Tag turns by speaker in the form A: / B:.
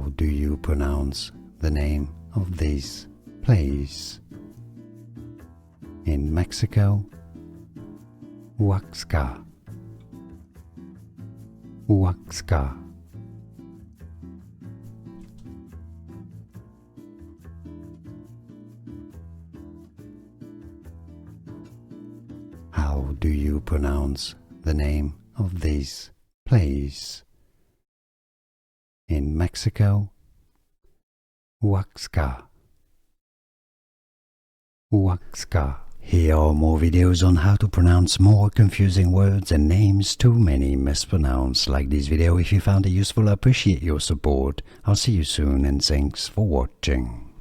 A: How do you pronounce the name of this place? In Mexico, Huaxca. Huaxca. How do you pronounce the name of this place? In Mexico, Huaxca. Huaxca. Here are more videos on how to pronounce more confusing words and names too many mispronounced. Like this video if you found it useful. I appreciate your support. I'll see you soon and thanks for watching.